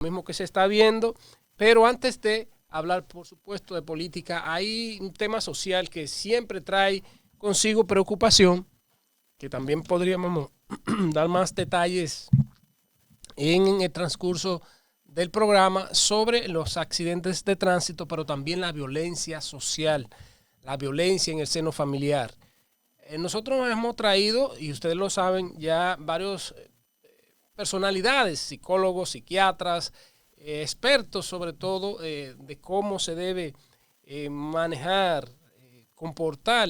mismo que se está viendo, pero antes de hablar, por supuesto, de política, hay un tema social que siempre trae consigo preocupación, que también podríamos dar más detalles en el transcurso del programa sobre los accidentes de tránsito, pero también la violencia social, la violencia en el seno familiar. Nosotros hemos traído, y ustedes lo saben, ya varios personalidades, psicólogos, psiquiatras, expertos sobre todo de cómo se debe manejar, comportar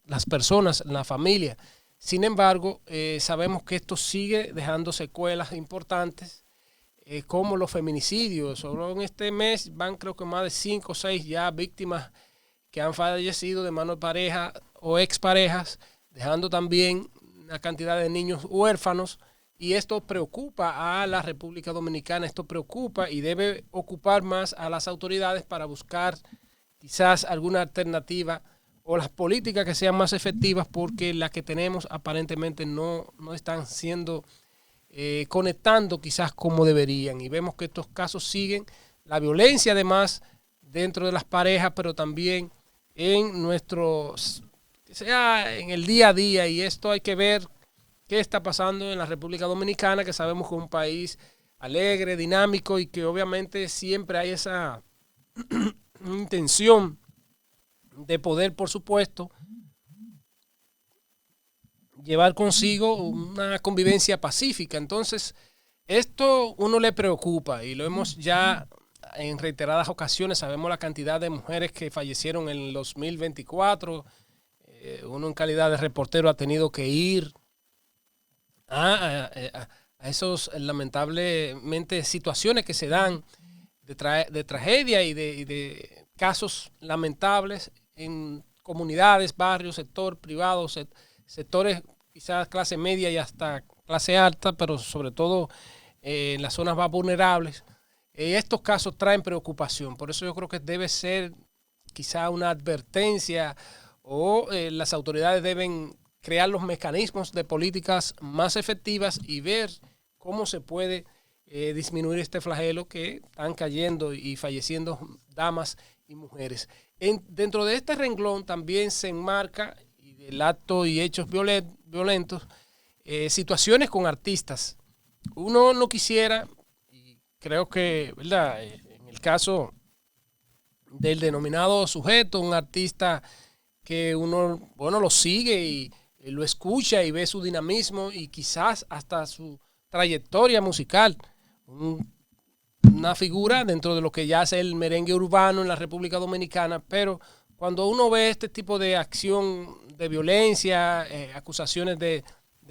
las personas, la familia. Sin embargo, sabemos que esto sigue dejando secuelas importantes, como los feminicidios. Solo en este mes van creo que más de 5 o 6 ya víctimas que han fallecido de mano de pareja o exparejas, dejando también una cantidad de niños huérfanos. Y esto preocupa a la República Dominicana, esto preocupa y debe ocupar más a las autoridades para buscar quizás alguna alternativa o las políticas que sean más efectivas, porque las que tenemos aparentemente no están siendo conectando quizás como deberían. Y vemos que estos casos siguen, la violencia además dentro de las parejas, pero también en nuestros, que sea en el día a día, y esto hay que ver qué está pasando en la República Dominicana, que sabemos que es un país alegre, dinámico y que obviamente siempre hay esa intención de poder, por supuesto, llevar consigo una convivencia pacífica. Entonces, esto uno le preocupa y lo hemos ya en reiteradas ocasiones. Sabemos la cantidad de mujeres que fallecieron en el 2024. Uno en calidad de reportero ha tenido que ir a esos lamentablemente situaciones que se dan de tragedia y de casos lamentables en comunidades, barrios, sector privado, sectores quizás clase media y hasta clase alta, pero sobre todo en las zonas más vulnerables. Estos casos traen preocupación, por eso yo creo que debe ser quizá una advertencia o las autoridades deben crear los mecanismos de políticas más efectivas y ver cómo se puede disminuir este flagelo que están cayendo y falleciendo damas y mujeres. Dentro de este renglón también se enmarca el acto y hechos violentos, situaciones con artistas. Uno no quisiera, y creo que, ¿verdad? En el caso del denominado sujeto, un artista que uno, bueno, lo sigue y lo escucha y ve su dinamismo y quizás hasta su trayectoria musical. Una figura dentro de lo que ya hace el merengue urbano en la República Dominicana, pero cuando uno ve este tipo de acción de violencia, acusaciones de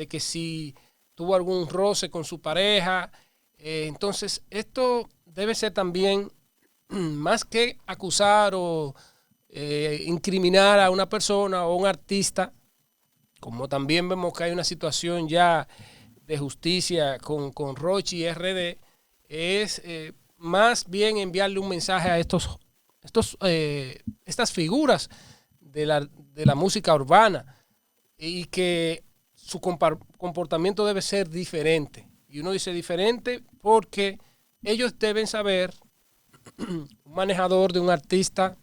que si tuvo algún roce con su pareja, entonces esto debe ser también, más que acusar o incriminar a una persona o un artista, como también vemos que hay una situación ya de justicia con Rochi y RD, es más bien enviarle un mensaje a estas figuras de la música urbana y que su comportamiento debe ser diferente. Y uno dice diferente porque ellos deben saber, un manejador de un artista,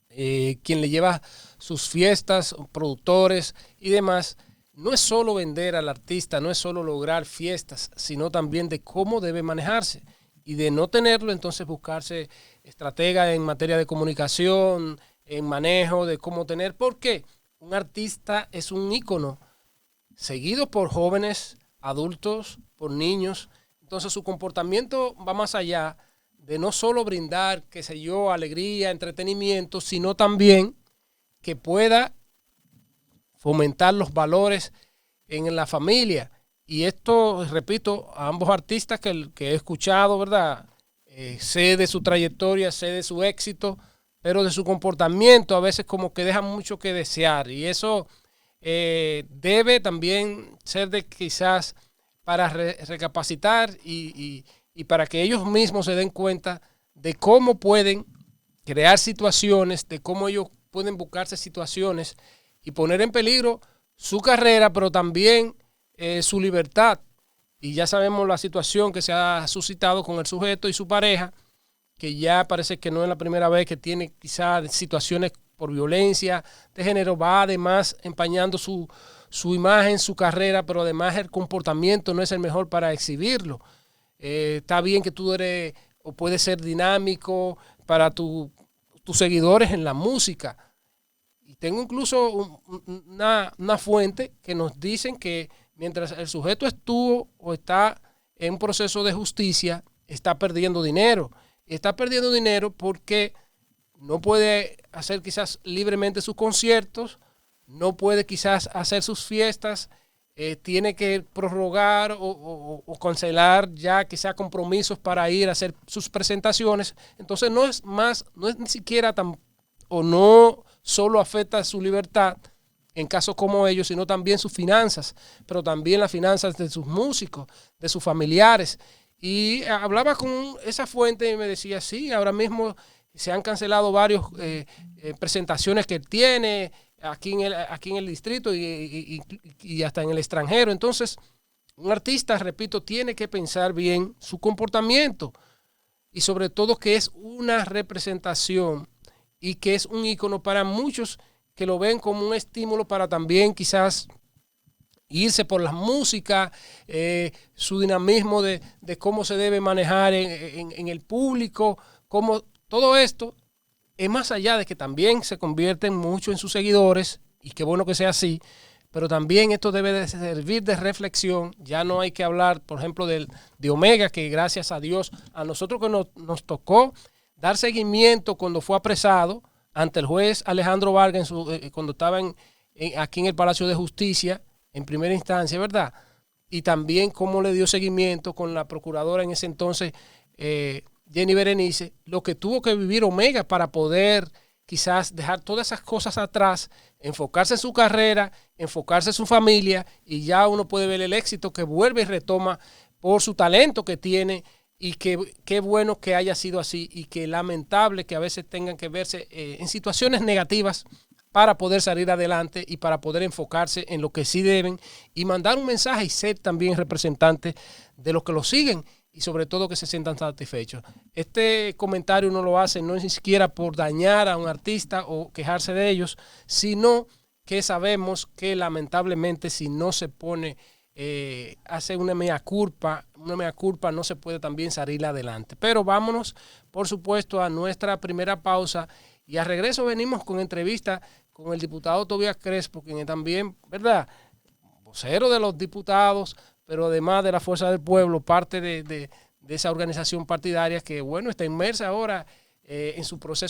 quien le lleva sus fiestas, productores y demás, no es solo vender al artista, no es solo lograr fiestas, sino también de cómo debe manejarse. Y de no tenerlo, entonces buscarse estratega en materia de comunicación, en manejo de cómo tener. Porque un artista es un ícono, seguido por jóvenes, adultos, por niños. Entonces su comportamiento va más allá de no solo brindar, qué sé yo, alegría, entretenimiento, sino también que pueda fomentar los valores en la familia. Y esto, repito, a ambos artistas que he escuchado, ¿verdad? Sé de su trayectoria, sé de su éxito, pero de su comportamiento a veces como que deja mucho que desear. Y eso debe también ser de quizás para recapacitar y para que ellos mismos se den cuenta de cómo pueden crear situaciones, de cómo ellos pueden buscarse situaciones y poner en peligro su carrera, pero también su libertad. Y ya sabemos la situación que se ha suscitado con el sujeto y su pareja, que ya parece que no es la primera vez que tiene quizás situaciones por violencia de género, va además empañando su imagen, su carrera, pero además el comportamiento no es el mejor para exhibirlo. Está bien que tú eres o puedes ser dinámico para tus seguidores en la música. Y tengo incluso una fuente que nos dicen que mientras el sujeto estuvo o está en un proceso de justicia, está perdiendo dinero. Está perdiendo dinero porque no puede hacer quizás libremente sus conciertos, no puede quizás hacer sus fiestas, tiene que prorrogar o cancelar ya quizás compromisos para ir a hacer sus presentaciones. Entonces no es ni siquiera tan, o no solo afecta su libertad en casos como ellos, sino también sus finanzas, pero también las finanzas de sus músicos, de sus familiares. Y hablaba con esa fuente y me decía, sí, ahora mismo se han cancelado varias presentaciones que él tiene aquí en el distrito y hasta en el extranjero. Entonces, un artista, repito, tiene que pensar bien su comportamiento y sobre todo que es una representación y que es un ícono para muchos que lo ven como un estímulo para también quizás irse por la música, su dinamismo de cómo se debe manejar en el público, como todo esto es más allá de que también se convierten mucho en sus seguidores, y qué bueno que sea así, pero también esto debe de servir de reflexión. Ya no hay que hablar, por ejemplo, de Omega, que gracias a Dios, a nosotros que nos tocó dar seguimiento cuando fue apresado ante el juez Alejandro Vargas cuando estaba aquí en el Palacio de Justicia, en primera instancia, ¿verdad? Y también cómo le dio seguimiento con la procuradora en ese entonces, Jenny Berenice, lo que tuvo que vivir Omega para poder quizás dejar todas esas cosas atrás, enfocarse en su carrera, enfocarse en su familia, y ya uno puede ver el éxito que vuelve y retoma por su talento que tiene. Y qué bueno que haya sido así, y que lamentable que a veces tengan que verse en situaciones negativas para poder salir adelante y para poder enfocarse en lo que sí deben y mandar un mensaje y ser también representantes de los que lo siguen y sobre todo que se sientan satisfechos. Este comentario no lo hace no ni siquiera por dañar a un artista o quejarse de ellos, sino que sabemos que lamentablemente si no se pone hace una mea culpa no se puede también salir adelante. Pero vámonos, por supuesto, a nuestra primera pausa y al regreso venimos con entrevista con el diputado Tobías Crespo, quien es también, ¿verdad?, vocero de los diputados, pero además de la Fuerza del Pueblo, parte de esa organización partidaria que, bueno, está inmersa ahora en su proceso